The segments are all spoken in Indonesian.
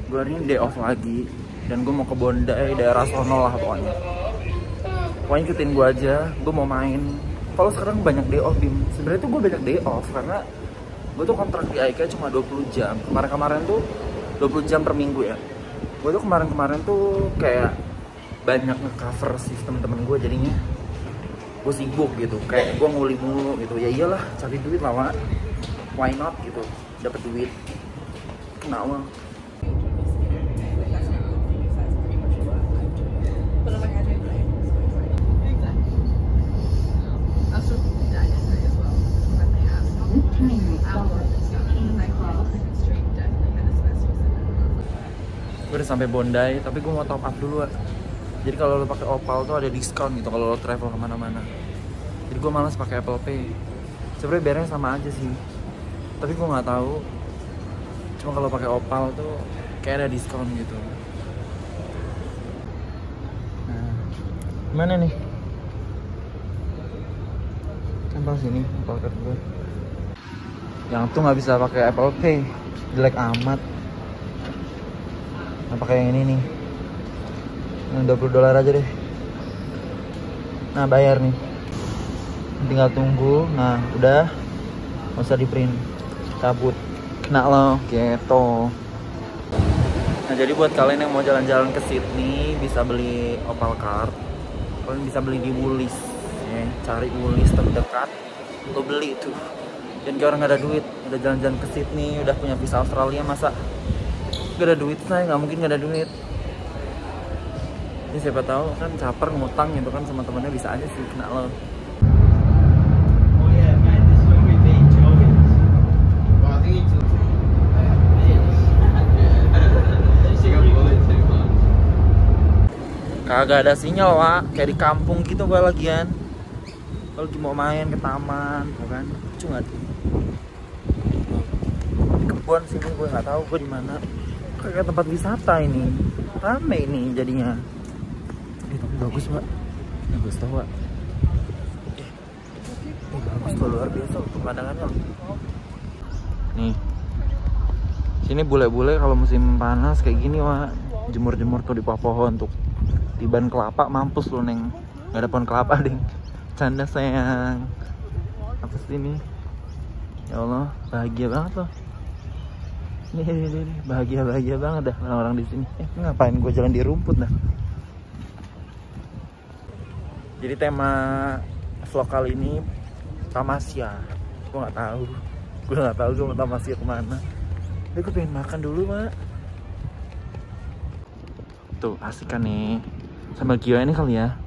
Gue hari ini day off lagi dan gue mau ke Bondai, daerah sono lah pokoknya. Pokoknya ikutin gue aja, gue mau main. Kalau sekarang banyak day off, Bim. Sebenarnya tuh gue banyak day off karena gue tuh kontrak di IKEA cuma 20 jam. Kemarin-kemarin tuh 20 jam per minggu ya. Gue tuh kemarin-kemarin tuh kayak banyak nge-cover sistem temen gue, jadinya gue sibuk gitu. Kayak gue nguli mulu gitu. Ya iyalah, cari duit lah, why not gitu. Dapat duit. Kenapa? Gue udah sampai Bondai, tapi gue mau top up dulu. Jadi kalau lo pakai Opal tuh ada diskon gitu kalau lo travel kemana-mana. Jadi gue malas pakai Apple Pay. Sebenarnya bayarnya sama aja sih, tapi gue nggak tahu. Cuma kalau pakai Opal tuh kayak ada diskon gitu. Nah, mana nih? Tempel sini, Apple Card gue. Yang tuh nggak bisa pakai Apple Pay, jelek amat. Nah, pakai yang ini nih, yang $20 aja deh. Nah, bayar nih, tinggal tunggu. Nah, udah, nggak usah di print, cabut, kena lo gitu. Nah, jadi buat kalian yang mau jalan-jalan ke Sydney bisa beli Opal Card. Kalian bisa beli di Woolies ya. Cari Woolies terdekat, lo beli tuh. Dan kayak orang nggak ada duit, udah jalan-jalan ke Sydney, udah punya visa Australia, masa gak ada duit? Saya nggak mungkin gak ada duit. Ini siapa tahu kan caper ngutang gitu kan sama temennya, bisa aja sih kena lo. Kagak ada sinyal, Wak. Kayak di kampung gitu gue lagian. Kalau lagi mau main ke taman, kan? Cuma di kebun sini, gue nggak tahu gue di mana. Kayak tempat wisata ini, rame ini jadinya. Tapi bagus, Pak. Bagus tau, Pak. Bagus tuh, luar biasa pemandangannya. Nih, sini bule-bule kalau musim panas kayak gini, Pak, jemur-jemur tuh di bawah pohon tuh. Tiban kelapa, mampus lu, Neng. Gak ada pohon kelapa, Ding. Canda sayang. Apa sih ini? Ya Allah, bahagia banget loh. Nih, bahagia banget dah orang-orang di sini. Ngapain gue jalan di rumput dah? Jadi tema vlog kali ini tamasya. Gue nggak tahu gue mau tamasya kemana. Tapi gue pengen makan dulu, Mak. Tuh asik kan nih. Sambal kio ini kali ya.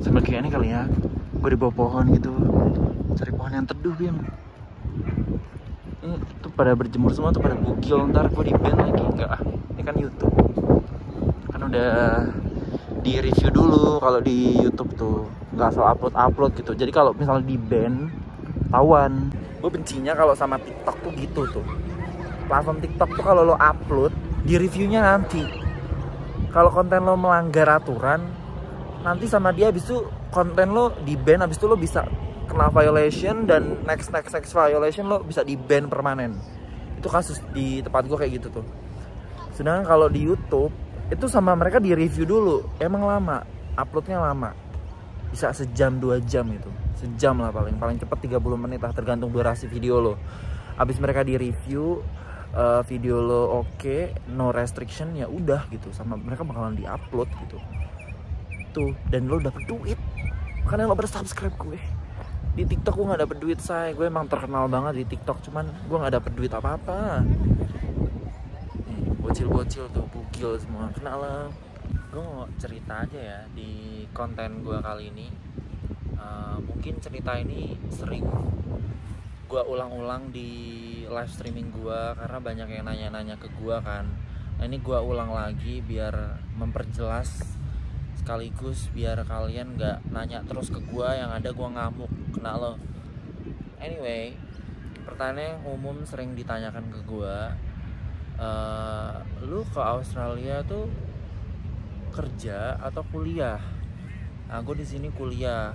Sambal kio ini kali ya. Gue di bawah pohon gitu. Cari pohon yang teduh, Bim. Ini tuh pada berjemur semua tuh, pada bugil. Ntar gue di ban lagi. Enggak, ini kan YouTube. Kan udah di review dulu kalau di YouTube tuh. Nggak asal upload gitu. Jadi kalau misalnya di ban, tawan. Gue bencinya kalau sama TikTok tuh gitu tuh. Platform TikTok tuh kalau lo upload, di reviewnya nanti. Kalau konten lo melanggar aturan, nanti sama dia habis itu konten lo di ban, habis itu lo bisa kena violation, dan next violation lo bisa di ban permanen. Itu kasus di tempat gue kayak gitu tuh. Sedangkan kalau di YouTube itu sama mereka di review dulu, emang lama, uploadnya lama, bisa sejam 2 jam itu, sejam lah paling cepat 30 menit lah, tergantung durasi video lo. Abis mereka di review video lo oke, no restriction, ya udah gitu, sama mereka bakalan di upload gitu tuh, dan lo dapet duit. Makanya lo bersubscribe gue. Di TikTok gue gak dapet duit, say. Gue emang terkenal banget di TikTok, cuman gue gak dapet duit apa-apa. Bocil-bocil tuh, bugil semua, kenal lah. Gue mau cerita aja ya di konten gue kali ini. Mungkin cerita ini sering gue ulang-ulang di live streaming gue, karena banyak yang nanya-nanya ke gue kan. Nah, ini gue ulang lagi biar memperjelas, sekaligus biar kalian gak nanya terus ke gue, yang ada gue ngamuk, kena lo. Anyway, pertanyaan yang umum sering ditanyakan ke gue, lu ke Australia tuh kerja atau kuliah? Nah, gue di sini kuliah.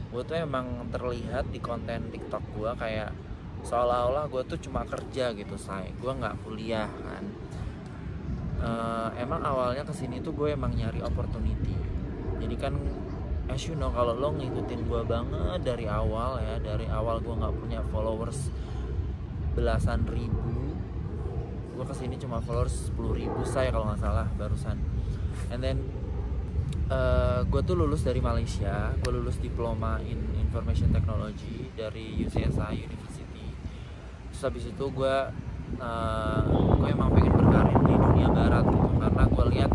Gue tuh emang terlihat di konten TikTok gue kayak seolah-olah gue tuh cuma kerja gitu, gue nggak kuliah kan. Emang awalnya kesini tuh gue emang nyari opportunity. Jadi kan as you know, kalau lo ngikutin gue banget dari awal ya, dari awal gue nggak punya followers belasan ribu, gue kesini cuma followers 10.000 saya kalau nggak salah barusan. And then gue tuh lulus dari Malaysia, gue lulus diploma in information technology dari UCSI University. Terus habis itu gue emang pengen berkarir di dunia barat gitu, karena gue lihat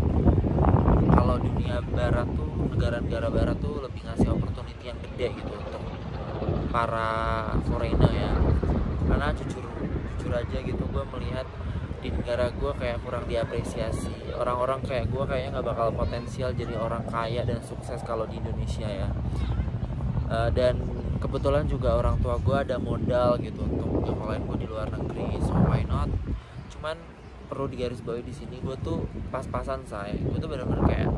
kalau dunia barat tuh, negara-negara barat tuh lebih ngasih opportunity yang gede gitu untuk para foreigner ya. Karena jujur aja gitu, gue melihat di negara gue kayak kurang diapresiasi. Orang-orang kayak gue kayaknya nggak bakal potensial jadi orang kaya dan sukses kalau di Indonesia ya. Dan kebetulan juga orang tua gue ada modal gitu untuk nyekolahin gue di luar negeri, so why not. Cuman perlu digarisbawahi di sini, gue tuh pas-pasan gue tuh benar-benar kayak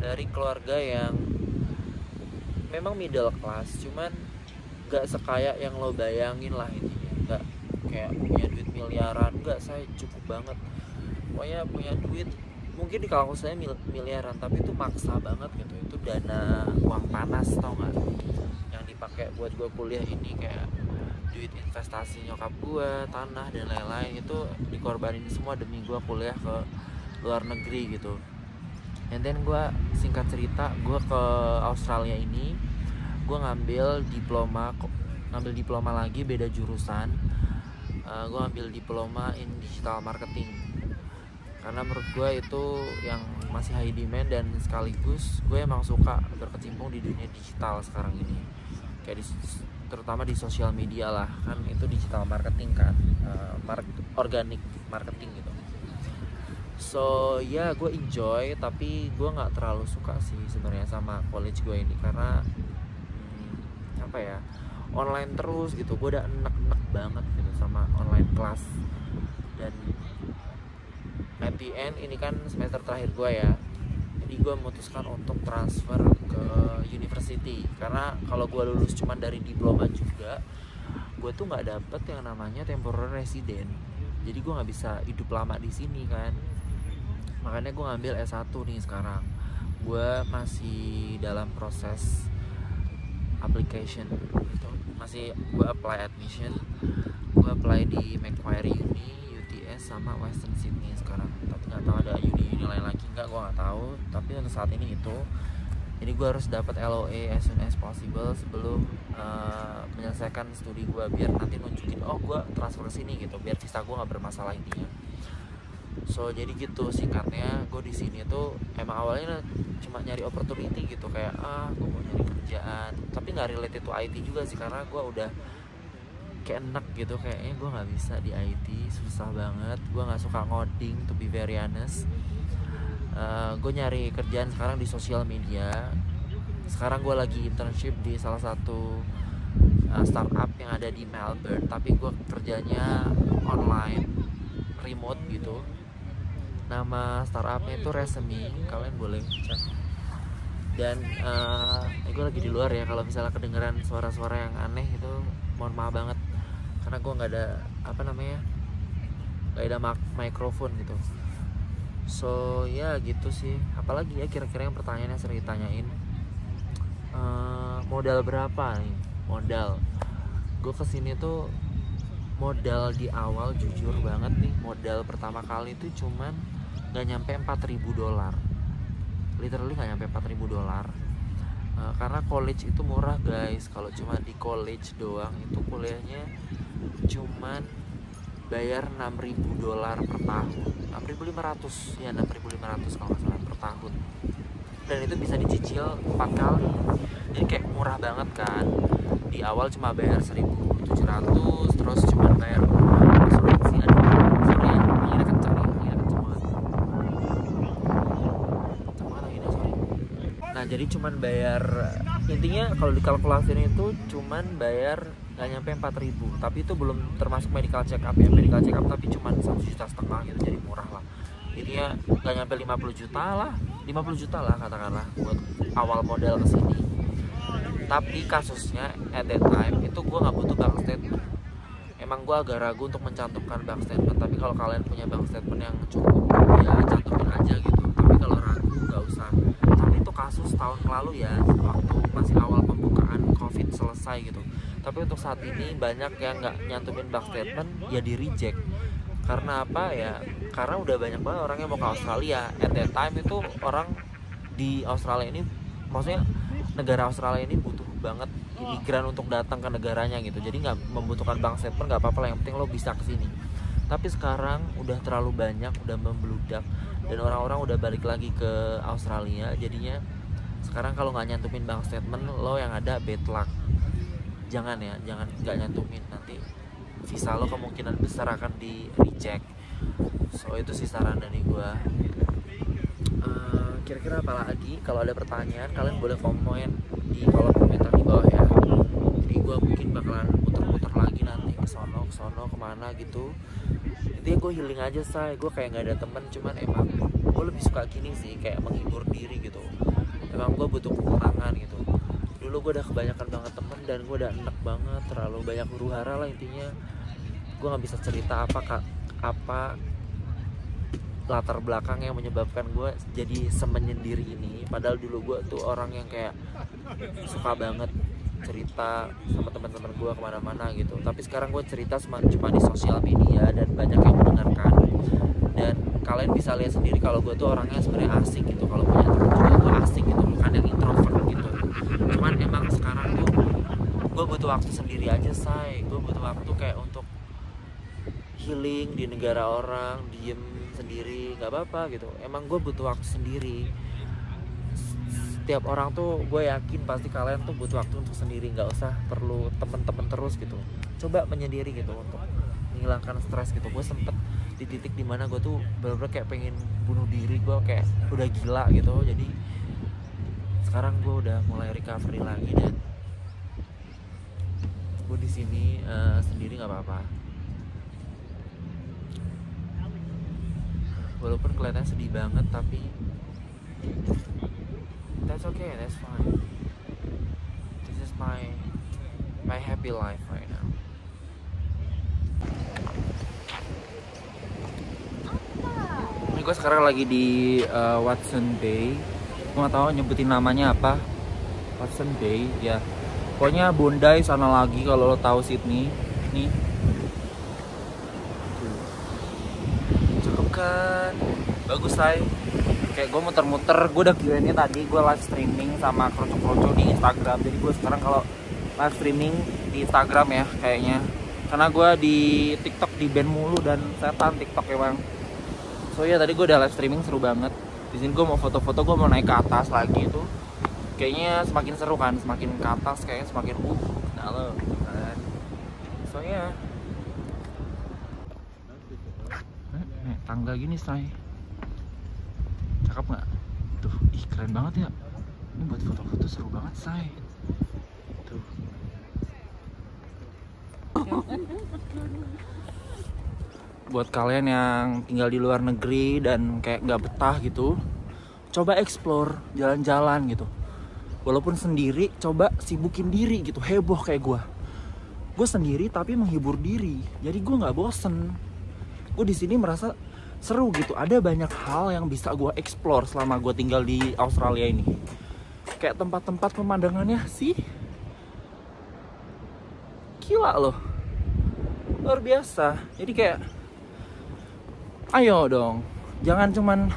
dari keluarga yang memang middle class, cuman gak sekaya yang lo bayangin lah intinya. Gak kayak punya duit miliaran, gak, saya cukup banget. Pokoknya punya duit mungkin di kalau saya miliaran, tapi itu maksa banget gitu. Itu dana uang panas, tau gak, yang dipakai buat gue kuliah ini, kayak duit investasi nyokap gue, tanah dan lain-lain, itu dikorbanin semua demi gue kuliah ke luar negeri gitu. And then gue singkat cerita, gue ke Australia ini, gue ngambil diploma lagi, beda jurusan. Gue ngambil diploma in digital marketing, karena menurut gue itu yang masih high demand, dan sekaligus gue emang suka berkecimpung di dunia digital sekarang ini, kayak terutama di sosial media lah, kan itu digital marketing kan, organic marketing gitu. So ya gue enjoy, tapi gue nggak terlalu suka sih sebenarnya sama college gue ini, karena apa ya, online terus gitu. Gue udah enek banget gitu sama online class. Dan at the end ini kan semester terakhir gue ya, jadi gue memutuskan untuk transfer ke university, karena kalau gue lulus cuman dari diploma juga, gue tuh nggak dapet yang namanya temporary resident. Jadi gue nggak bisa hidup lama di sini kan. Makanya gue ngambil S1 nih sekarang. Gue masih dalam proses application gitu. Masih gue apply admission. Gue apply di Macquarie Uni, UTS sama Western Sydney sekarang. Tapi nggak tahu ada uni lain lagi nggak, gue nggak tahu. Tapi untuk saat ini itu. Jadi gue harus dapat LOA as soon as possible sebelum menyelesaikan studi gue, biar nanti nunjukin oh gue transfer ke sini gitu, biar visa gue nggak bermasalah intinya. So jadi gitu singkatnya, gue di sini tuh emang awalnya cuma nyari opportunity gitu, kayak gue mau nyari kerjaan, tapi nggak related to IT juga sih, karena gue udah kayak enak gitu, kayaknya gue nggak bisa di IT, susah banget. Gue nggak suka ngoding, to be very honest. Gue nyari kerjaan sekarang di sosial media. Sekarang gue lagi internship di salah satu startup yang ada di Melbourne, tapi gue kerjanya online, remote gitu. Nama startupnya itu Resemi, kalian boleh cek. Dan gue lagi di luar ya, kalau misalnya kedengeran suara-suara yang aneh itu mohon maaf banget, karena gue nggak ada nggak ada mikrofon gitu. So ya gitu sih. Apalagi ya kira-kira yang pertanyaannya sering ditanyain, modal berapa nih? Modal gue kesini tuh, modal di awal jujur banget nih, modal pertama kali itu cuman gak nyampe $4.000, literally gak nyampe $4.000. Karena college itu murah guys. Kalau cuma di college doang itu kuliahnya cuman bayar $6.000 per tahun, 6.500 ya, 6.500 kalau nggak salah per tahun. Dan itu bisa dicicil 4 kali, jadi kayak murah banget kan. Di awal cuma bayar 1.700, terus cuma bayar asuransi. Sorry ya, ini kenceng nih, ini kenceng banget. Kenceng banget ini, sorry. Nah jadi cuman bayar, intinya kalau dikalkulasin itu cuman bayar nggak nyampe 4.000, tapi itu belum termasuk medical check up ya. Medical check up tapi cuman 1,5 juta gitu, jadi murah lah. Intinya nggak nyampe 50 juta lah, 50 juta lah katakanlah buat awal modal kesini. Tapi kasusnya at that time itu gue nggak butuh bank statement. emang gue agak ragu untuk mencantumkan bank statement. Tapi kalau kalian punya bank statement yang cukup, ya cantumin aja gitu. Tapi kalau ragu nggak usah. Tapi itu kasus tahun lalu ya, waktu masih awal pembukaan COVID selesai gitu. Tapi untuk saat ini banyak yang nggak nyantumin bank statement, ya di reject. Karena apa ya? Karena udah banyak banget orang yang mau ke Australia. At that time itu orang di Australia ini, maksudnya negara Australia ini butuh banget imigran untuk datang ke negaranya gitu. Jadi nggak membutuhkan bank statement, nggak apa-apa lah, yang penting lo bisa kesini. Tapi sekarang udah terlalu banyak, udah membludak, dan orang-orang udah balik lagi ke Australia. Jadinya sekarang kalau nggak nyantumin bank statement, lo yang ada bad luck. Jangan ya, jangan nggak nyantumin, nanti visa lo kemungkinan besar akan di reject. So itu sih saran dari gue. Kira-kira apa lagi? Kalau ada pertanyaan kalian boleh komen di kolom komentar di bawah ya. Jadi gue mungkin bakalan muter-muter lagi nanti ke sono kemana gitu. Intinya gue healing aja say. Gue kayak nggak ada temen, cuman emang gue lebih suka gini sih, kayak menghibur diri gitu. Emang gue butuh ketenangan gitu. Dulu gue udah kebanyakan banget temen dan gue udah enak banget, terlalu banyak huru hara lah intinya. Gue nggak bisa cerita apa latar belakang yang menyebabkan gue jadi semenyendiri ini. Padahal dulu gue tuh orang yang kayak suka banget cerita sama teman-teman gue kemana-mana gitu. Tapi sekarang gue cerita cuma di sosial media dan banyak yang mendengarkan. Dan kalian bisa lihat sendiri kalau gue tuh orangnya sebenarnya asik gitu. Kalau punya teman juga gue asik gitu, bukan yang introvert gitu. Cuman emang sekarang tuh gue butuh waktu sendiri aja say. Gue butuh waktu kayak untuk healing di negara orang, diem sendiri, nggak apa-apa gitu. Emang gue butuh waktu sendiri. Setiap orang tuh gue yakin pasti kalian tuh butuh waktu untuk sendiri, nggak usah perlu temen-temen terus gitu. Coba menyendiri gitu untuk menghilangkan stres gitu. Gue sempet di titik dimana gue tuh bener-bener kayak pengen bunuh diri, gue kayak udah gila gitu. Jadi sekarang gue udah mulai recovery lagi dan gue di sini sendiri nggak apa-apa. Walaupun kelihatannya sedih banget, tapi that's okay, that's fine. This is my happy life right now. Ini gue sekarang lagi di Watson Bay. Gue nggak tahu nyebutin namanya apa. Watson Bay, ya. Pokoknya Bondi sana lagi kalau lo tahu Sydney. Nih. Kan bagus say, kayak gue muter-muter. Gue udah kira ini tadi gue live streaming sama kroco-kroco di Instagram. Jadi gue sekarang kalau live streaming di Instagram ya kayaknya, karena gue di TikTok di ban mulu dan setan TikTok ya bang. So ya tadi gue udah live streaming seru banget. Di sini gue mau foto-foto, gue mau naik ke atas lagi itu. Kayaknya semakin seru kan, semakin ke atas kayaknya semakin nah lo kan. So ya tangga gini say, cakep nggak tuh? Ih keren banget ya, ini buat foto-foto seru banget say. Tuh buat kalian yang tinggal di luar negeri dan kayak nggak betah gitu, coba explore, jalan-jalan gitu. Walaupun sendiri, coba sibukin diri gitu, heboh kayak gue sendiri tapi menghibur diri, jadi gue nggak bosen. Gue di sini merasa seru gitu, ada banyak hal yang bisa gue explore selama gue tinggal di Australia ini. Kayak tempat-tempat pemandangannya sih gila loh, luar biasa. Jadi kayak ayo dong, jangan cuman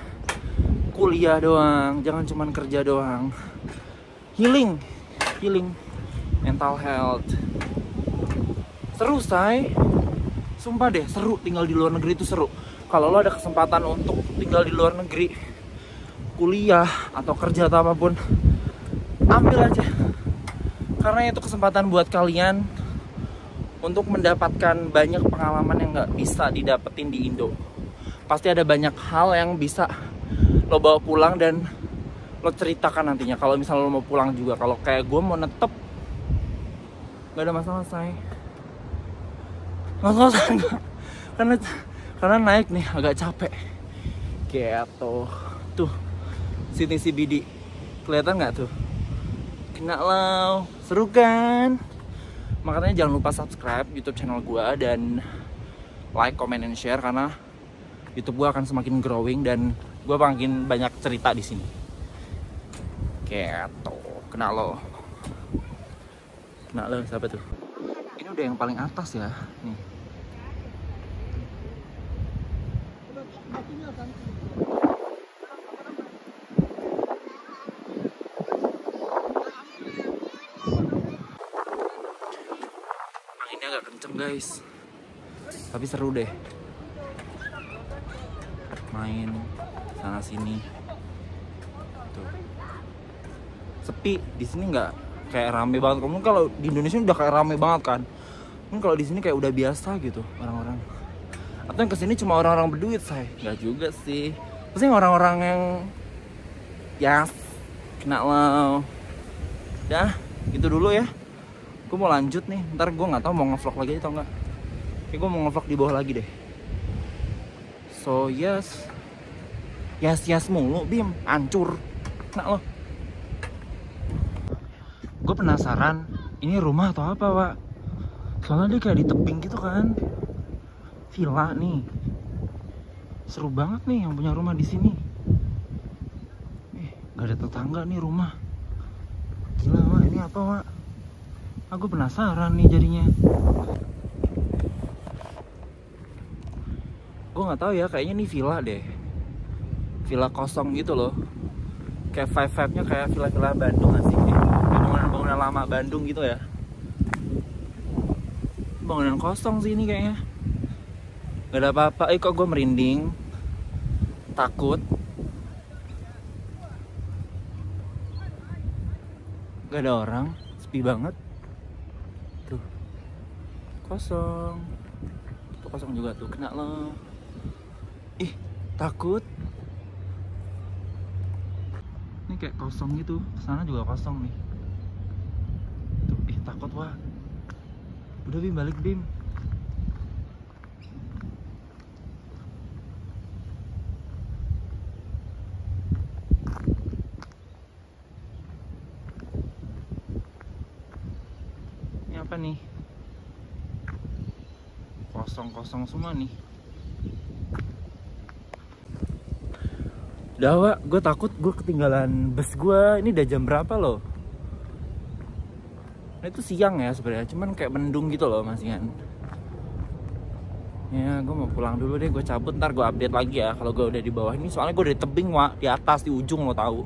kuliah doang, jangan cuman kerja doang. Healing mental health seru say. Sumpah deh seru, tinggal di luar negeri itu seru. Kalau lo ada kesempatan untuk tinggal di luar negeri, kuliah atau kerja atau apapun, ambil aja. Karena itu kesempatan buat kalian untuk mendapatkan banyak pengalaman yang gak bisa didapetin di Indo. Pasti ada banyak hal yang bisa lo bawa pulang dan lo ceritakan nantinya kalau misalnya lo mau pulang juga. Kalau kayak gue mau netep, gak ada masalah say. Karena naik nih agak capek gitu. Tuh sini CBD kelihatan nggak tuh? Kena lo, seru kan? Makanya jangan lupa subscribe YouTube channel gue dan like, comment, and share karena YouTube gue akan semakin growing dan gue makin banyak cerita di sini. Gitu, kena lo siapa tuh? Ini udah yang paling atas ya, nih. Anginnya agak kenceng guys, tapi seru deh. Main sana sini. Tuh. Sepi di sini nggak kayak rame banget. Kamu kalau di Indonesia udah kayak rame banget kan. Kalau di sini kayak udah biasa gitu orang-orang. Atau yang kesini cuma orang-orang berduit, say? Nggak juga sih. Pasti orang-orang yang ya kena lo. Dah, gitu dulu ya. Gue mau lanjut nih. Ntar gue nggak tahu mau ngevlog lagi atau enggak. Kayak gue mau ngevlog di bawah lagi deh. So yes mulu, Bim, hancur. Kena lo. Gue penasaran, ini rumah atau apa, Pak? Soalnya dia kayak di tebing gitu kan. Villa nih. Seru banget nih yang punya rumah di sini. Gak ada tetangga nih rumah. Gila, Mak, ini apa, Mak? Aku penasaran nih jadinya. Gue nggak tahu ya, kayaknya nih villa deh. Villa kosong gitu loh. Kayak vibe-nya kayak villa-villa Bandung gak sih? Bangunan lama Bandung gitu ya. Bangunan kosong sih ini kayaknya. Gak ada apa-apa. Kok gue merinding. Takut. Gak ada orang. Sepi banget. Tuh. Kosong. Tuh kosong juga tuh. Kena lo. Ih, takut. Ini kayak kosong gitu. Sana juga kosong nih. Tuh, takut, wah. Udah, Bim, balik, Bim. Ini apa nih? Kosong-kosong semua nih. Udah, Wak, gue takut gue ketinggalan bus gue. Ini udah jam berapa loh? Nah, itu siang ya sebenarnya, cuman kayak mendung gitu loh masih kan. Ya, gue mau pulang dulu deh, gue cabut, ntar gue update lagi ya kalau gue udah di bawah ini. Soalnya gue dari tebing, Wak, di atas, di ujung lo tahu.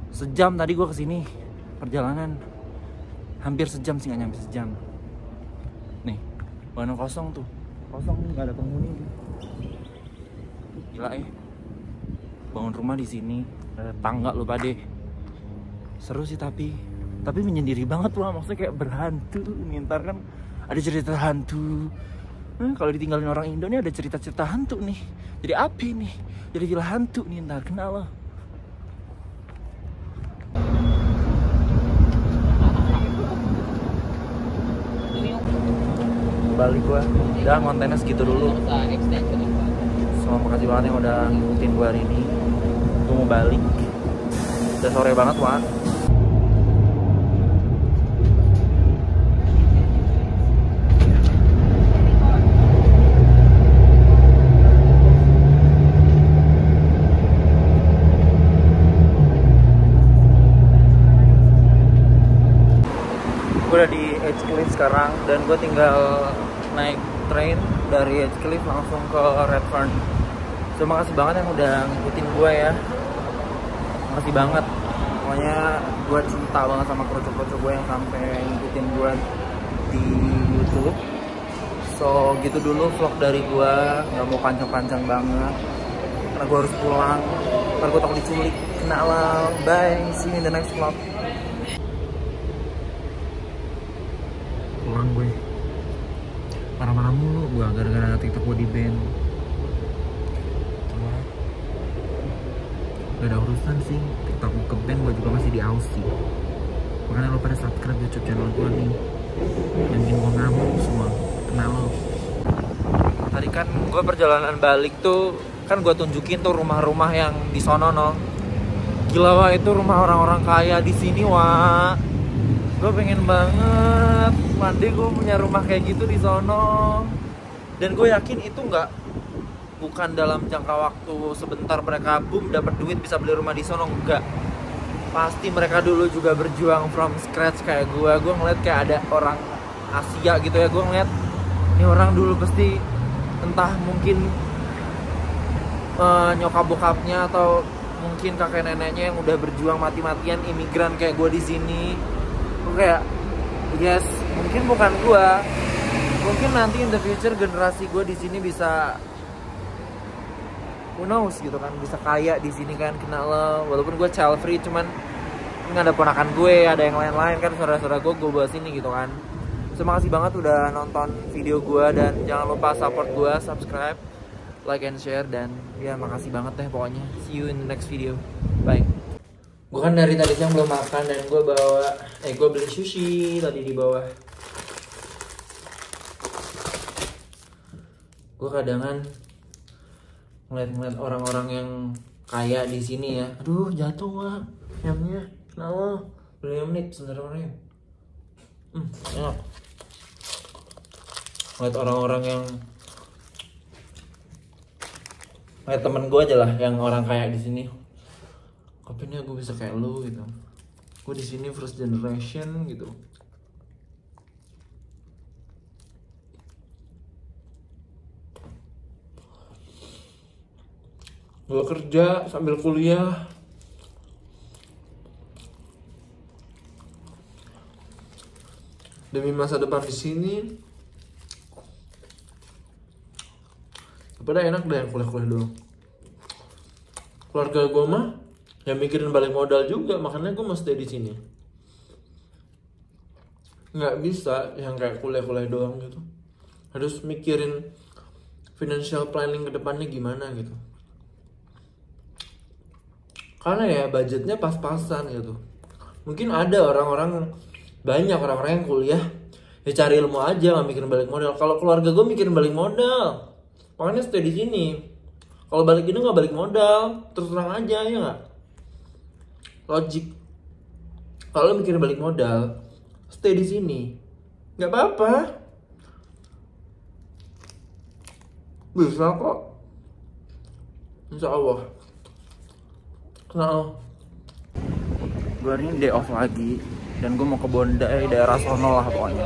Sejam tadi gue kesini, perjalanan hampir sejam sih, nggak nyampe sejam. Nih, bangunan kosong tuh, kosong nih, nggak ada penghuni. Gila bangun rumah di sini, ada tangga lo pade. Seru sih tapi menyendiri banget loh, maksudnya kayak berhantu nih. Ntar kan ada cerita hantu. Kalau ditinggalin orang Indo nih ada cerita-cerita hantu nih. Jadi api nih, jadi villa hantu nih ntar, kenal loh. Balik gua, udah kontennya segitu dulu. Semua makasih banget yang udah ngikutin gua hari ini. Gue mau balik. Udah sore banget, Wak. Gue udah di Edge Cliff sekarang dan gue tinggal naik train dari Edge Cliff langsung ke Redfern. Terima kasih banget yang udah ngikutin gue ya. Makasih banget. Pokoknya gue cinta banget sama kroco-kroco gue yang sampai ngikutin gue di YouTube. So gitu dulu vlog dari gue, nggak mau panjang-panjang banget karena gue harus pulang. Ntar gue takut diculik. Kena lah. Bye. See you in the next vlog. Pulang gue. Marah-marah mulu gue gara-gara TikTok gue di ban. Gak ada urusan sih, TikTok gue ke ban, gue juga masih di Aussie. Makanya lo pada subscribe YouTube channel gue nih. Yang bikin gue ngamuk semua. Kenal lo. Tadi kan gue perjalanan balik tuh, kan gue tunjukin tuh rumah-rumah yang di sono no. Gila, Wak, itu rumah orang-orang kaya di sini, Wak. Gue Gue pengen banget one day gue punya rumah kayak gitu di sono. Dan gue yakin itu bukan dalam jangka waktu sebentar mereka boom dapat duit bisa beli rumah di sono, enggak. Pasti mereka dulu juga berjuang from scratch kayak gue ngeliat kayak ada orang Asia gitu ya, gue ngeliat ini orang dulu pasti entah mungkin nyokap bokapnya atau mungkin kakek neneknya yang udah berjuang mati-matian imigran kayak gue di sini. Gue kayak yes, mungkin bukan gue, mungkin nanti in the future generasi gue di sini bisa who knows gitu kan, bisa kaya di sini kan, kenal lo. Walaupun gue child free, cuman nggak ada ponakan gue, ada yang lain-lain kan, saudara-saudara gue bawa sini gitu kan. Terima kasih banget udah nonton video gue, dan jangan lupa support gue, subscribe, like and share, dan ya makasih banget deh pokoknya. See you in the next video, bye. Gue kan dari tadi siang belum makan, dan gue beli sushi tadi di bawah. Gue kadangan ngeliat orang-orang yang kaya di sini ya. Aduh jatuh wah ayamnya. Kenapa? Beli menit sebenarnya. Enak. Ngeliat orang-orang yang kayak temen gue aja lah yang orang kaya di sini. Kapan ya gue bisa kayak lu gitu. Gue di sini first generation gitu. Gue kerja sambil kuliah. Demi masa depan di sini. Pada enak deh yang kuliah-kuliah doang. Keluarga gue mah yang mikirin balik modal juga, makanya gue mau stay di sini. Nggak bisa yang kayak kuliah-kuliah doang gitu. Harus mikirin financial planning ke depannya gimana gitu. Karena ya budgetnya pas-pasan gitu. Mungkin ada banyak orang-orang yang kuliah ya cari ilmu aja, nggak mikirin balik modal. Kalau keluarga gue mikirin balik modal, makanya stay di sini. Kalau balik ini nggak balik modal, terus terang aja ya nggak. Logik. Kalau mikirin balik modal, stay di sini, nggak apa-apa. Bisa kok, insya Allah. Nah, gue hari ini day off lagi, dan gue mau ke Bondai, daerah sono lah pokoknya.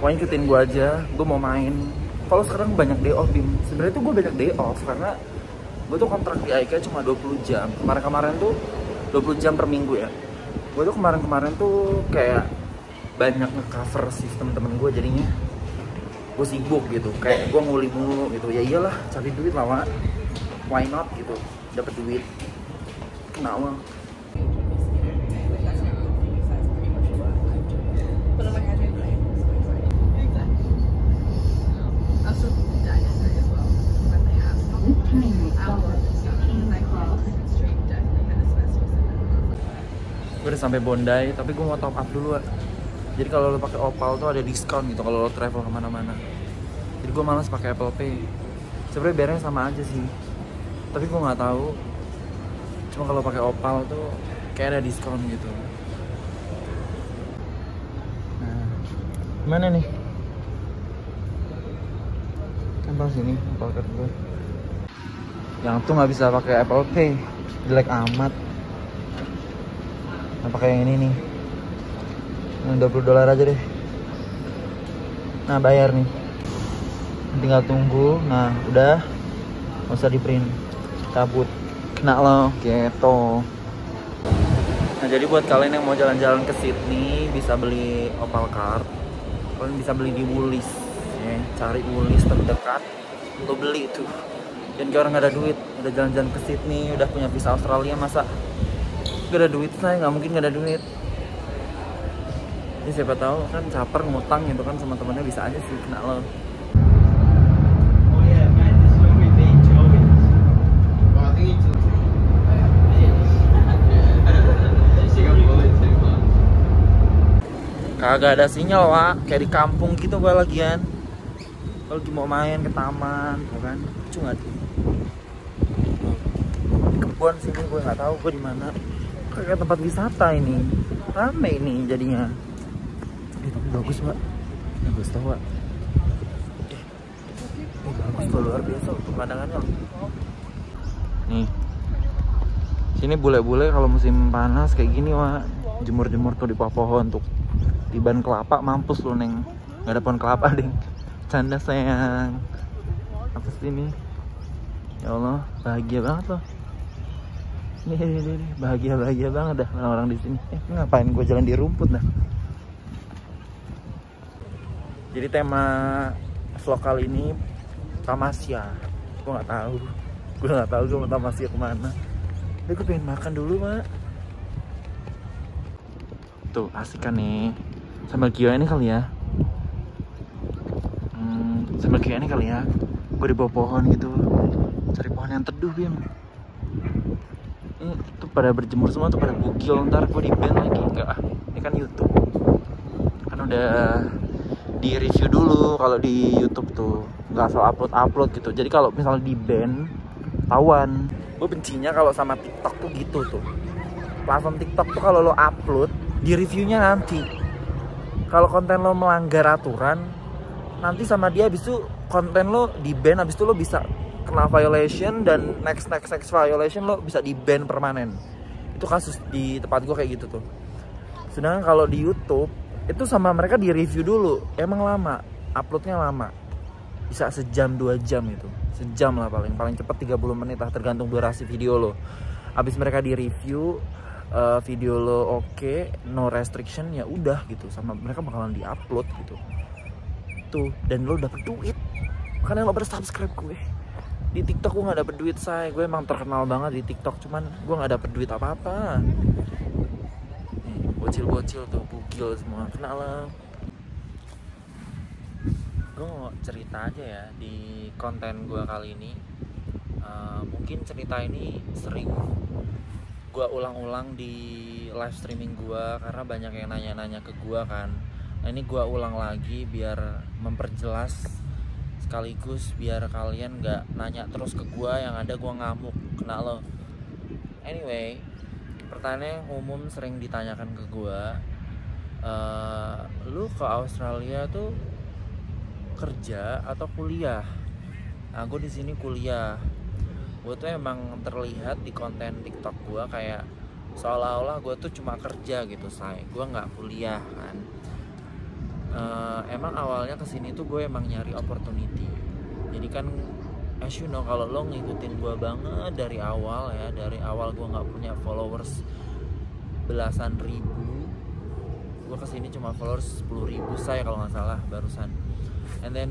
Pokoknya ikutin gue aja, gue mau main. Kalau sekarang banyak day off, Bim. Sebenarnya tuh gue banyak day off karena gue tuh kontrak di IKEA cuma 20 jam. Kemarin tuh 20 jam per minggu ya. Gue tuh kemarin tuh kayak banyak nge-cover sistem temen gue, jadinya gue sibuk gitu. Kayak gue nguli mulu gitu. Ya iyalah, cari duit lah, why not gitu, dapet duit. Kenapa? Gue udah sampai Bondai, tapi gue mau top up dulu. Jadi kalau lo pakai Opal tuh ada diskon gitu kalau lo travel kemana-mana. Jadi gue malas pakai Apple Pay. Sebenarnya biarnya sama aja sih, tapi gue nggak tahu. Cuma kalau pakai Opal tuh kayak ada diskon gitu. Nah, gimana nih? Kan sini Apple Card gue. Yang tuh nggak bisa pakai Apple Pay, jelek amat. Nah, pakai yang ini nih. Nah, $20 aja deh. Nah, bayar nih. Tinggal tunggu. Nah, udah. Nggak usah di print. Cabut. Kena lo gitu. Nah, jadi buat kalian yang mau jalan-jalan ke Sydney bisa beli Opal Card. Kalian bisa beli di Woolies ya. Cari Woolies terdekat, lo beli tuh. Dan kayak orang gak ada duit, udah jalan-jalan ke Sydney, udah punya visa Australia, masa gak ada duit? Saya nggak mungkin gak ada duit. Jadi siapa tahu kan caper ngutang gitu kan sama temennya, bisa aja sih kena lo. Kagak ada sinyal, Wak. Kayak di kampung gitu gue lagian. Kalau lagi mau main ke taman, kan? Lucu nggak tuh? Di kebun sini gue nggak tahu gue di mana. kayak tempat wisata ini, rame ini jadinya. Tapi bagus Pak, bagus tau Pak. Bagus tuh, luar biasa pemandangannya. Nih, sini bule-bule kalau musim panas kayak gini Wak, jemur-jemur tuh di bawah pohon tuh. Tiban kelapa, mampus lu Neng, nggak ada pohon kelapa ding. Canda sayang. Apa sih ini? Ya Allah, bahagia banget loh. Nih, bahagia banget dah orang-orang di sini. Ngapain gue jalan di rumput dah? Jadi tema vlog kali ini Tamasya. Gue nggak tahu gue mau Tamasya kemana. Tapi gue pengen makan dulu Mak. Tuh asik kan nih. Sambil Q&A ini kali ya. Sambil Q&A ini kali ya. Gue di bawah pohon gitu, cari pohon yang teduh Bim. Ini tuh pada berjemur semua, tuh pada bugil, ntar gue di ban lagi. Enggak ah, ini kan YouTube, kan udah di review dulu. Kalau di YouTube tuh nggak asal upload gitu. Jadi kalau misalnya di ban, tawan. Gue bencinya kalau sama TikTok tuh gitu tuh. Platform TikTok tuh kalau lo upload, di reviewnya nanti. Kalau konten lo melanggar aturan, nanti sama dia habis itu konten lo di ban, habis itu lo bisa kena violation, dan next violation lo bisa di ban permanen. Itu kasus di tempat gue kayak gitu tuh. Sedangkan kalau di YouTube itu sama mereka di review dulu, emang lama, uploadnya lama, bisa sejam 2 jam gitu, sejam lah paling cepat 30 menit lah, tergantung durasi video lo. Abis mereka di review video lo oke, no restriction, ya udah gitu, sama mereka bakalan di upload gitu tuh, dan lo dapet duit. Makanya lo bersubscribe gue. Di TikTok gue nggak dapet duit say, gue emang terkenal banget di TikTok, cuman gue nggak dapet duit apa-apa. Nih, bocil-bocil tuh bugil semua, kena lah. Gue mau cerita aja ya di konten gue kali ini. Mungkin cerita ini sering gue ulang-ulang di live streaming gue, karena banyak yang nanya-nanya ke gue kan. Nah ini gue ulang lagi biar memperjelas, sekaligus biar kalian gak nanya terus ke gue, yang ada gue ngamuk, kena lo. Anyway, pertanyaan yang umum sering ditanyakan ke gue, lu ke Australia tuh kerja atau kuliah? Nah gue di sini kuliah. Gue tuh emang terlihat di konten TikTok gue kayak seolah-olah gue tuh cuma kerja gitu say, gue nggak kuliah kan. Emang awalnya kesini tuh gue emang nyari opportunity. Jadi kan as you know, kalau lo ngikutin gue banget dari awal ya, dari awal gue nggak punya followers belasan ribu, gue kesini cuma followers 10.000 saya kalau nggak salah barusan. And then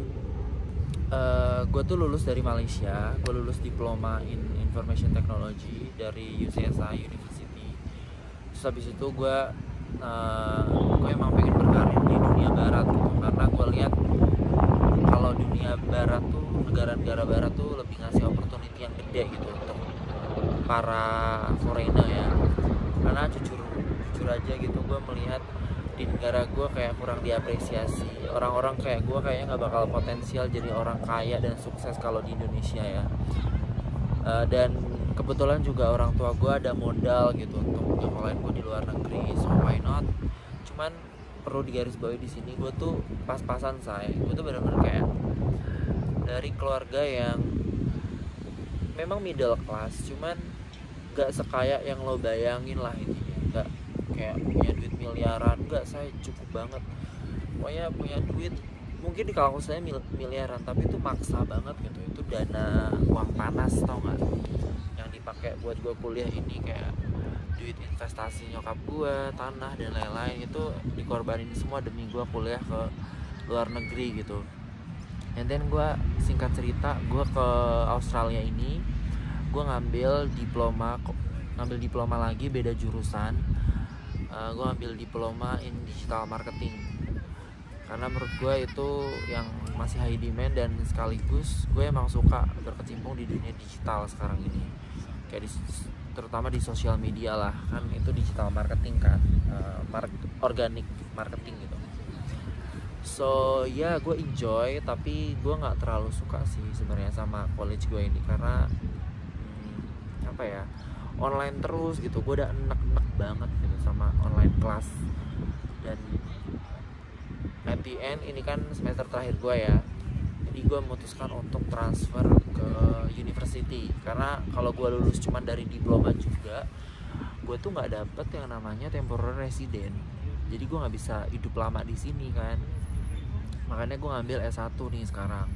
gue tuh lulus dari Malaysia, gue lulus diploma in information technology dari UCSI University. Terus habis itu gue emang pengen berkarir di dunia barat gitu, karena gue lihat kalau dunia barat tuh, negara-negara barat tuh lebih ngasih opportunity yang gede gitu untuk para foreigner ya. Karena jujur aja gitu, gue melihat di negara gue kayak kurang diapresiasi. Orang-orang kayak gue kayaknya nggak bakal potensial jadi orang kaya dan sukses kalau di Indonesia ya. Dan kebetulan juga orang tua gue ada modal gitu untuk nyekolahin gue di luar negeri, so why not. Cuman perlu digarisbawahi di sini, gue tuh pas-pasan say. Gue tuh benar-benar kayak dari keluarga yang memang middle class, cuman gak sekaya yang lo bayangin lah intinya. Gak kayak punya duit miliaran, enggak, saya cukup banget. Pokoknya punya duit mungkin di kalangan saya miliaran, tapi itu maksa banget gitu. Itu dana uang panas, tau gak, yang dipakai buat gue kuliah ini, kayak duit investasi nyokap gue, tanah dan lain-lain, itu dikorbanin semua demi gue kuliah ke luar negeri gitu. And then gue singkat cerita, gue ke Australia ini gue ngambil diploma lagi, beda jurusan. Gue ambil diploma in digital marketing, karena menurut gue itu yang masih high demand, dan sekaligus gue emang suka berkecimpung di dunia digital sekarang ini, kayak terutama di sosial media lah, kan itu digital marketing kan, organic marketing gitu. So ya gue enjoy, tapi gue nggak terlalu suka sih sebenarnya sama college gue ini, karena apa ya, online terus gitu. Gue udah enek-enek banget gitu sama online kelas. Dan at the end ini kan semester terakhir gue ya, jadi gue memutuskan untuk transfer ke university. Karena kalau gue lulus cuma dari diploma juga, gue tuh nggak dapet yang namanya temporary resident. Jadi gue nggak bisa hidup lama di sini kan. Makanya gue ngambil S1 nih sekarang.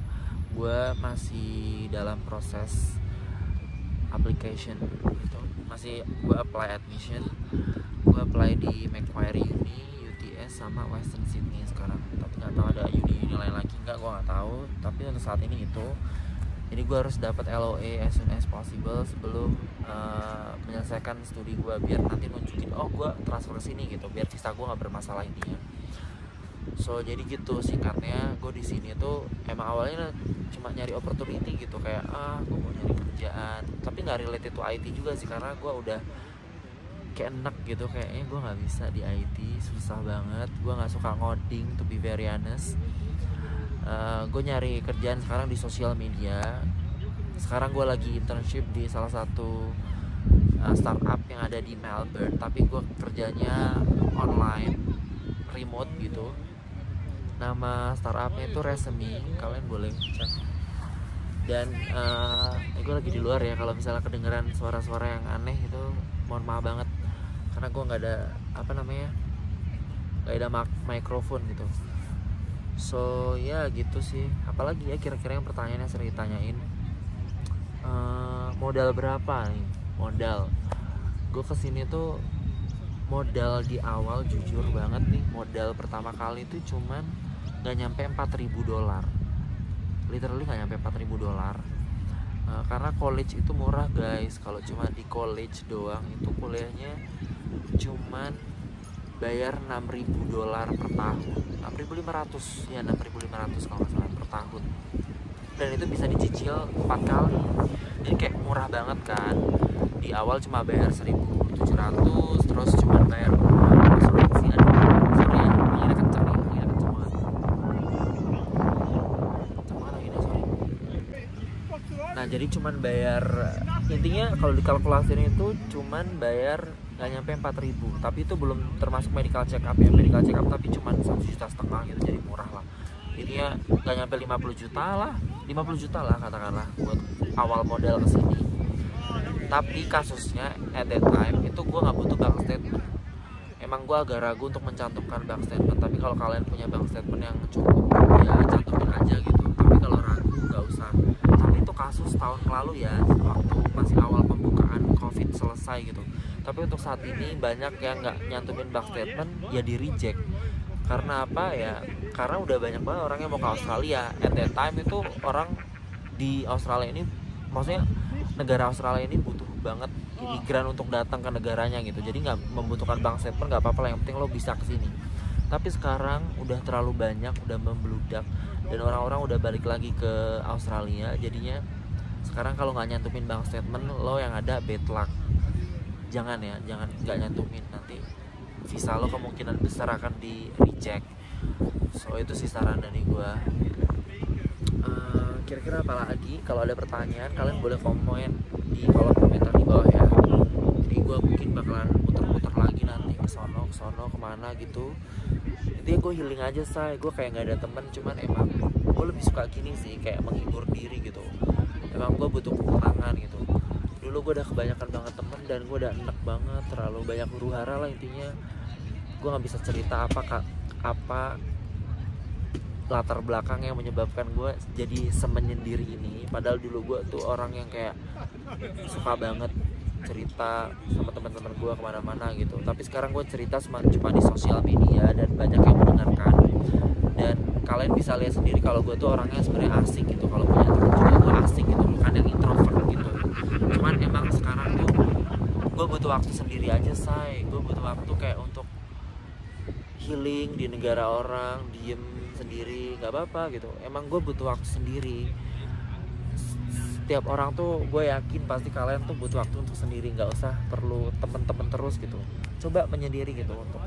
Gue masih dalam proses application gitu. Masih gue apply admission. Gue apply di Macquarie Uni, UTS sama Western Sydney sekarang. Tapi nggak tahu ada uni lain lagi nggak, gue nggak tahu. Tapi untuk saat ini itu. Jadi gue harus dapat LOA as soon as possible sebelum menyelesaikan studi gue, biar nanti nunjukin oh gue transfer ke sini gitu, biar visa gue nggak bermasalah intinya. So jadi gitu singkatnya, gue di sini tuh emang awalnya cuma nyari opportunity gitu, kayak gue mau nyari kerjaan, tapi nggak related to IT juga sih, karena gue udah kayak enak gitu, kayaknya gue nggak bisa di IT, susah banget, gue nggak suka ngoding to be very honest. Gue nyari kerjaan sekarang di sosial media. Sekarang gue lagi internship di salah satu startup yang ada di Melbourne, tapi gue kerjanya online, remote gitu. Nama startupnya itu Resemi, kalian boleh cek. Dan gue lagi di luar ya, kalau misalnya kedengeran suara-suara yang aneh itu mohon maaf banget, karena gue nggak ada nggak ada mikrofon gitu. So ya gitu sih. Apalagi ya kira-kira yang pertanyaannya sering ditanyain, modal berapa nih? Modal gue kesini tuh, modal di awal jujur banget nih, modal pertama kali itu cuman gak nyampe $4.000. Literally gak nyampe $4.000. Karena college itu murah guys. Kalau cuma di college doang itu kuliahnya cuman bayar $6.000 per tahun, 6.500 ya, 6.500 kalau nggak salah per tahun. Dan itu bisa dicicil 4 kali, jadi kayak murah banget kan. Di awal cuma bayar 1.700, terus cuma bayar asuransi. Sorry ya, anginnya kenceng nih, anginnya kenceng banget, anginnya, sorry. Nah jadi cuman bayar, intinya kalau dikalkulasiin itu cuman bayar nggak nyampe 4.000, tapi itu belum termasuk medical check up ya. Medical check up tapi cuma 1,5 juta gitu, jadi murah lah. Intinya nggak nyampe 50 juta lah, 50 juta lah katakanlah buat awal modal kesini. Tapi kasusnya at that time itu gue nggak butuh bank statement. Emang gue agak ragu untuk mencantumkan bank statement, tapi kalau kalian punya bank statement yang cukup ya cantumin aja gitu. Tapi kalau ragu nggak usah. Tapi itu kasus tahun lalu ya, waktu masih awal pembukaan COVID selesai gitu. Tapi untuk saat ini banyak yang nggak nyantumin bank statement ya di reject. Karena apa ya? Karena udah banyak banget orang yang mau ke Australia. At that time itu orang di Australia ini, maksudnya negara Australia ini butuh banget imigran untuk datang ke negaranya gitu. Jadi nggak membutuhkan bank statement, nggak apa-apa lah, yang penting lo bisa kesini. Tapi sekarang udah terlalu banyak, udah membludak, dan orang-orang udah balik lagi ke Australia. Jadinya sekarang kalau nggak nyantumin bank statement, lo yang ada bad luck. Jangan nggak nyantumin, nanti visa lo kemungkinan besar akan di reject. So itu sih saran dari gue. Kira-kira apa lagi? Kalau ada pertanyaan kalian boleh komen di kolom komentar di bawah ya. Jadi gue mungkin bakalan muter-muter lagi nanti ke sono kemana gitu. Intinya gue healing aja say. Gue kayak nggak ada temen, cuman emang gue lebih suka gini sih, kayak menghibur diri gitu. Emang gue butuh ketenangan gitu. Dulu gue udah kebanyakan banget temen, dan gue udah enak banget, terlalu banyak huru hara lah intinya. Gue nggak bisa cerita apa latar belakang yang menyebabkan gue jadi semenyendiri ini. Padahal dulu gue tuh orang yang kayak suka banget cerita sama teman-teman gue kemana-mana gitu. Tapi sekarang gue cerita cuma di sosial media dan banyak yang mendengarkan. Dan kalian bisa lihat sendiri kalau gue tuh orangnya sebenarnya asik gitu. Kalau punya teman juga gue asik gitu, bukan yang introvert gitu. Cuman emang sekarang tuh gue butuh waktu sendiri aja say. Gue butuh waktu kayak untuk healing di negara orang, diem sendiri, nggak apa-apa gitu. Emang gue butuh waktu sendiri. Setiap orang tuh gue yakin pasti kalian tuh butuh waktu untuk sendiri, nggak usah perlu temen-temen terus gitu. Coba menyendiri gitu untuk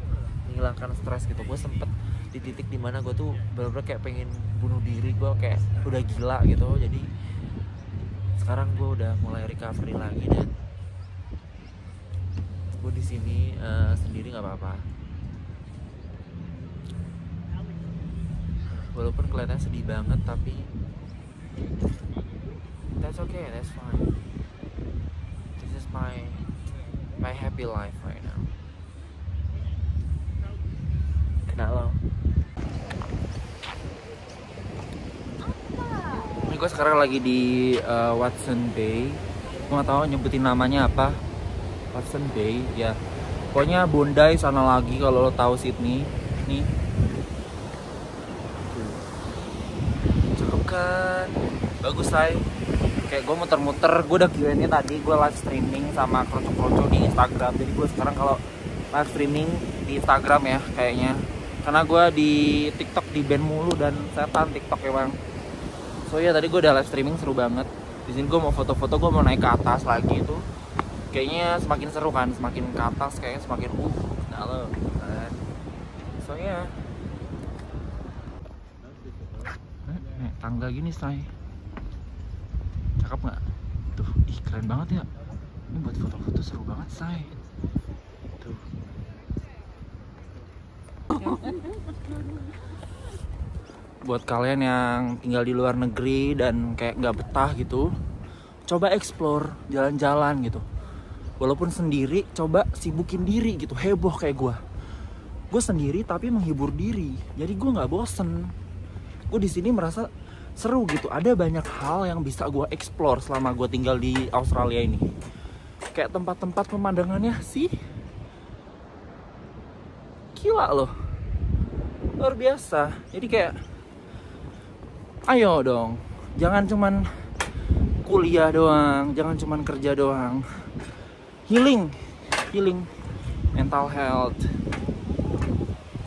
menghilangkan stres gitu. Gue sempet di titik dimana gue tuh bener-bener kayak pengen bunuh diri, gue kayak udah gila gitu. Jadi sekarang gue udah mulai recovery lagi, dan gue di sini sendiri nggak apa-apa. Walaupun kelihatannya sedih banget, tapi that's okay, that's fine. This is my happy life right now. Kena lo. Ini gue sekarang lagi di Watson Bay. Gue nggak tahu nyebutin namanya apa. Watson Bay, ya. Pokoknya Bondi sana lagi kalau lo tahu Sydney. Nih. Cakep kan? Bagus, say. Kayak gue muter-muter, gue udah Q&A tadi, gue live streaming sama kroco-kroco di Instagram. Jadi gue sekarang kalau live streaming di Instagram ya kayaknya. Karena gue di TikTok di ban mulu dan setan TikTok emang. So ya tadi gue udah live streaming seru banget. Di sini gue mau foto-foto, gue mau naik ke atas lagi itu. Kayaknya semakin seru kan, semakin ke atas kayaknya semakin nah lo. So ya. Tangga gini, say. Cakep nggak? Tuh, ih keren banget ya. Ini buat foto-foto seru banget, say. Tuh. Buat kalian yang tinggal di luar negeri dan kayak nggak betah gitu, coba explore, jalan-jalan gitu. Walaupun sendiri, coba sibukin diri gitu, heboh kayak gue. Gue sendiri tapi menghibur diri, jadi gue nggak bosen. Gue di sini merasa seru gitu. Ada banyak hal yang bisa gue explore selama gue tinggal di Australia ini. Kayak tempat-tempat pemandangannya sih gila loh, luar biasa. Jadi kayak ayo dong, jangan cuman kuliah doang, jangan cuman kerja doang. Healing mental health.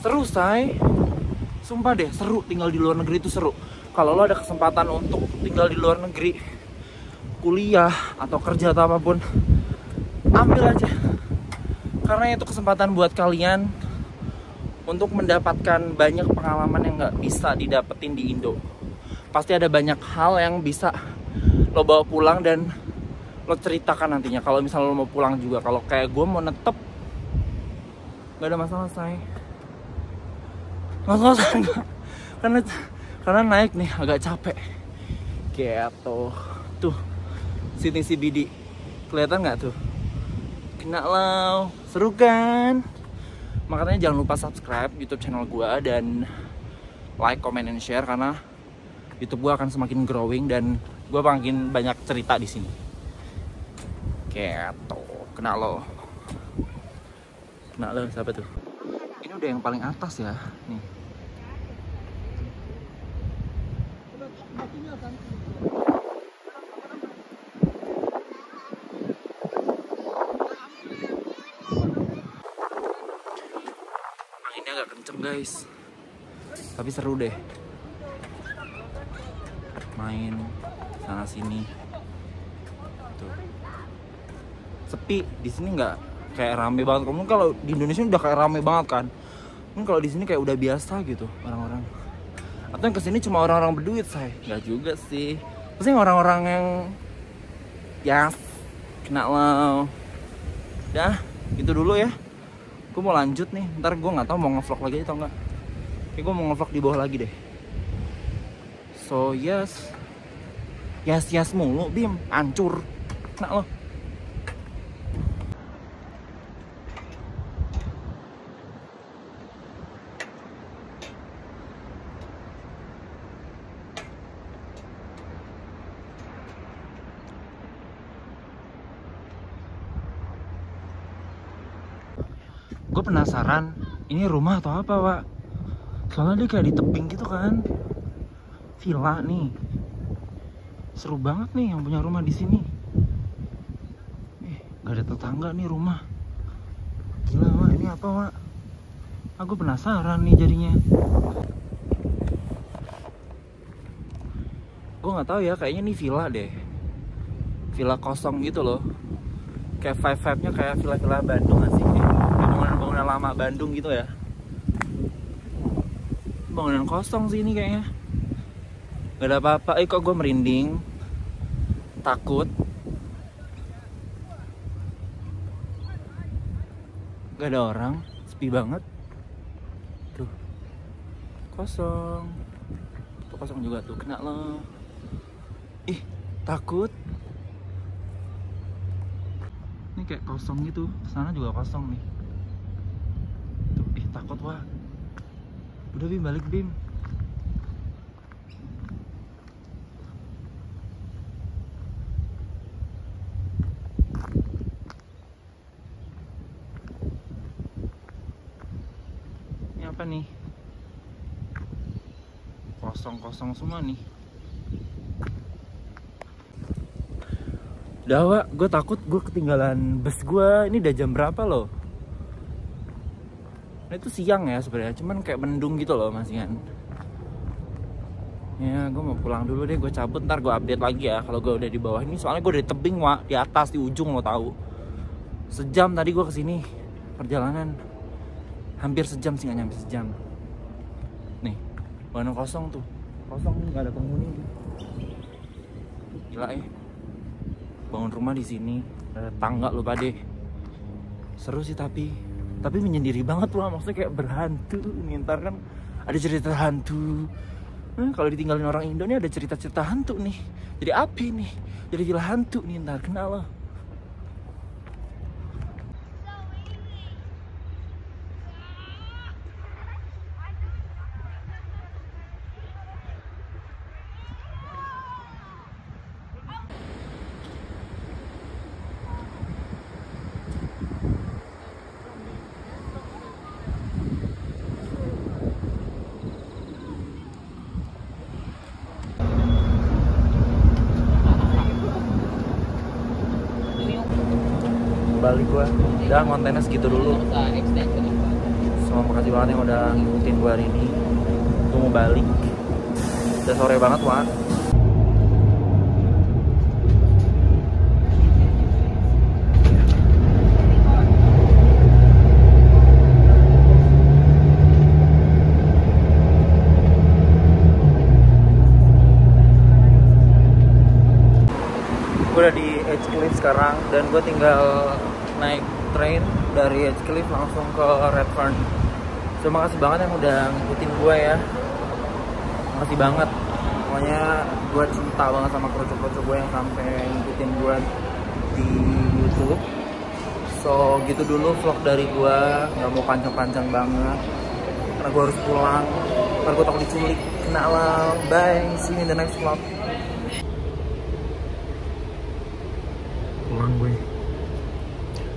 Seru, say. Sumpah deh, seru tinggal di luar negeri itu seru. Kalau lo ada kesempatan untuk tinggal di luar negeri, kuliah atau kerja atau apapun, ambil aja. Karena itu kesempatan buat kalian untuk mendapatkan banyak pengalaman yang nggak bisa didapetin di Indo. Pasti ada banyak hal yang bisa lo bawa pulang dan lo ceritakan nantinya. Kalau misalnya lo mau pulang juga. Kalau kayak gue mau netep, nggak ada masalah, say. Masalah karena naik nih agak capek gitu. Tuh Sydney CBD kelihatan nggak tuh? Kena lo, seru kan? Makanya jangan lupa subscribe YouTube channel gue dan like, comment, and share karena YouTube gue akan semakin growing dan gue makin banyak cerita di sini. Gitu, kena lo siapa tuh? Ini udah yang paling atas ya, nih. Anginnya agak kenceng, guys, tapi seru deh main sana sini. Tuh sepi di sini, nggak kayak rame banget. Kamu kalau di Indonesia udah kayak rame banget kan, kalau di sini kayak udah biasa gitu orang-orang. Atau yang kesini cuma orang-orang berduit, say? Nggak juga sih. Pasti orang-orang yang ya kena lo. Dah gitu dulu ya. Gue mau lanjut nih. Ntar gue nggak tahu mau ngevlog lagi atau enggak. Kayak gue mau ngevlog di bawah lagi deh. So yes mulu, Bim, hancur. Kena lo. Gue penasaran, ini rumah atau apa, Pak? Soalnya dia kayak di tebing gitu kan. Villa nih. Seru banget nih yang punya rumah di sini. Gak ada tetangga nih rumah. Gila, Mak, ini apa, Mak? Aku penasaran nih jadinya. Gue nggak tahu ya, kayaknya nih villa deh. Villa kosong gitu loh. Kayak vibe-nya kayak villa-villa Bandung nggak sih? Bangunan lama Bandung gitu ya. Bangunan kosong sih ini kayaknya. Gak ada apa-apa. Kok gue merinding. Takut. Gak ada orang, sepi banget. Tuh, kosong. Tuh kosong juga tuh, kena lo. Ih, takut. Ini kayak kosong gitu, sana juga kosong nih. Tuh, ih takut wah. Udah Bim, balik Bim. Ini apa nih? Kosong-kosong semua nih. Udah Wak, gue takut gue ketinggalan bus gue. Ini udah jam berapa loh? Nah, itu siang ya sebenarnya, cuman kayak mendung gitu loh masih kan. Ya gue mau pulang dulu deh, gue cabut, ntar gue update lagi ya kalau gue udah di bawah ini. Soalnya gue dari tebing Wak, di atas, di ujung lo tahu. Sejam tadi gue kesini perjalanan, hampir sejam sih, nggak nyampe sejam. Nih, mana kosong tuh, kosong nih, nggak ada penghuni. Gila bangun rumah di sini, ada tangga lupa deh. Seru sih tapi menyendiri banget Wah, maksudnya kayak berhantu nih. Ntar kan ada cerita hantu. Kalau ditinggalin orang Indo nih ada cerita-cerita hantu nih. Jadi api nih, jadi gila hantu nih ntar, kenal loh. Balik gua, udah kontennya segitu dulu. Semua makasih banget yang udah ngikutin gua hari ini. Gua mau balik, udah sore banget Wak. Gue udah di Edge Cliff sekarang dan gue tinggal naik train dari Edge Cliff langsung ke Redfern. Terima kasih banget yang udah ngikutin gue ya. Makasih banget. Pokoknya gue cinta banget sama krucuk-krucuk gue yang sampai ngikutin gue di YouTube. So gitu dulu vlog dari gue, nggak mau panjang-panjang banget karena gue harus pulang. Ntar gue takut diculik. Kenalan. Bye. See you in the next vlog. Pulang gue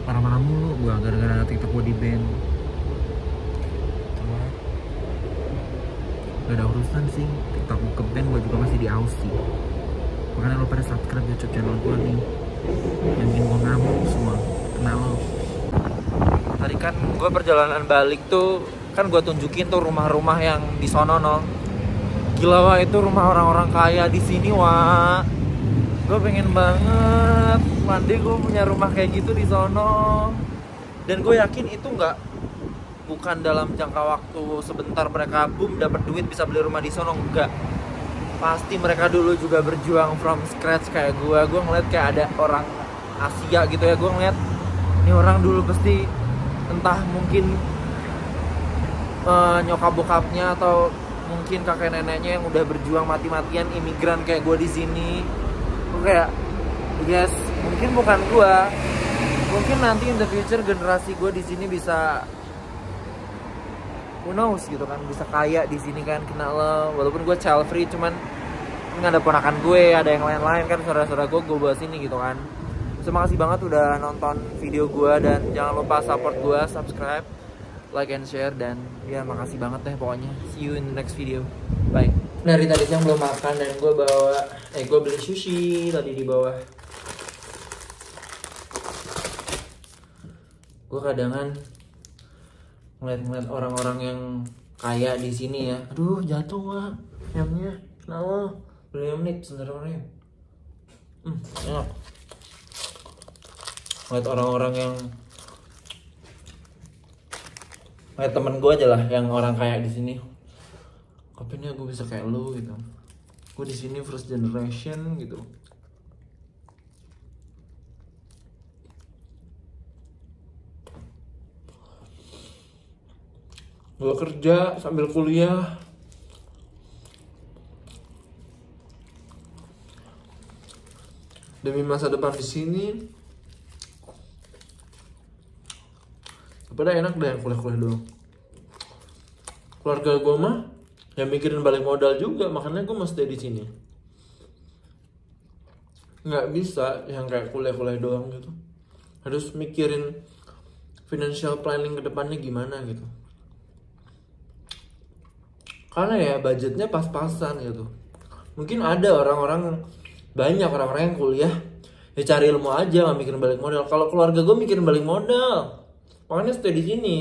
marah-marah mulu gue gara-gara TikTok gue di ban. Gak ada urusan sih, TikTok gue ke ban, gue juga masih di Aussie. Makanya lo pada subscribe YouTube channel gue nih, yang bikin gue ngamuk semua, kenal lo. Tadi kan gue perjalanan balik tuh kan gue tunjukin tuh rumah-rumah yang di sono no. Gila Wah, itu rumah orang-orang kaya di sini Wah. Gue pengen banget one day gue punya rumah kayak gitu di sono. Dan gue yakin itu bukan dalam jangka waktu sebentar mereka boom dapat duit bisa beli rumah di sono, enggak. Pasti mereka dulu juga berjuang from scratch kayak gue. Gue ngeliat kayak ada orang Asia gitu ya, gue ngeliat ini orang dulu pasti entah mungkin nyokap bokapnya atau mungkin kakek neneknya yang udah berjuang mati-matian imigran kayak gue di sini. Gue kayak yes, mungkin bukan gue, mungkin nanti in the future generasi gue di sini bisa, who knows gitu kan, bisa kaya di sini kan, kenal lo. Walaupun gue child free, cuman nggak ada ponakan gue, ada yang lain-lain kan, saudara-saudara gue bawa sini gitu kan. Terima kasih banget udah nonton video gue dan jangan lupa support gue, subscribe, like and share, dan ya makasih banget deh pokoknya. See you in the next video, bye. Dari tadi siang belum makan dan gue gue beli sushi tadi di bawah. Gue kadangan ngeliat orang-orang yang kaya di sini ya. Aduh jatuh Wak, ayamnya. Kenapa? Beli menit sebentar orangnya. Enak. Ngeliat orang-orang yang kayak temen gue aja lah yang orang kaya di sini. Kapannya gue bisa kayak lu gitu. Gue di sini first generation gitu. gue kerja sambil kuliah. Demi masa depan di sini. Padahal enak deh kuliah-kuliah doang. Keluarga gue mah yang mikirin balik modal juga, makanya gue mesti di sini. Nggak bisa yang kayak kuliah-kuliah doang gitu. Harus mikirin financial planning ke depannya gimana gitu. Karena ya budgetnya pas-pasan gitu. Mungkin ada banyak orang-orang yang kuliah ya cari ilmu aja, nggak mikirin balik modal. Kalau keluarga gue mikirin balik modal, makanya stay di sini.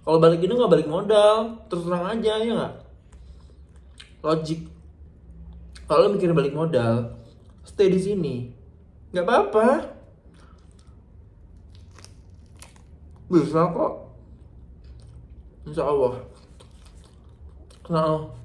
Kalau balik ini nggak balik modal, terus terang aja ya nggak. Logik. Kalau mikirin balik modal, stay di sini, nggak apa-apa. Bisa kok, insya Allah. Kenal.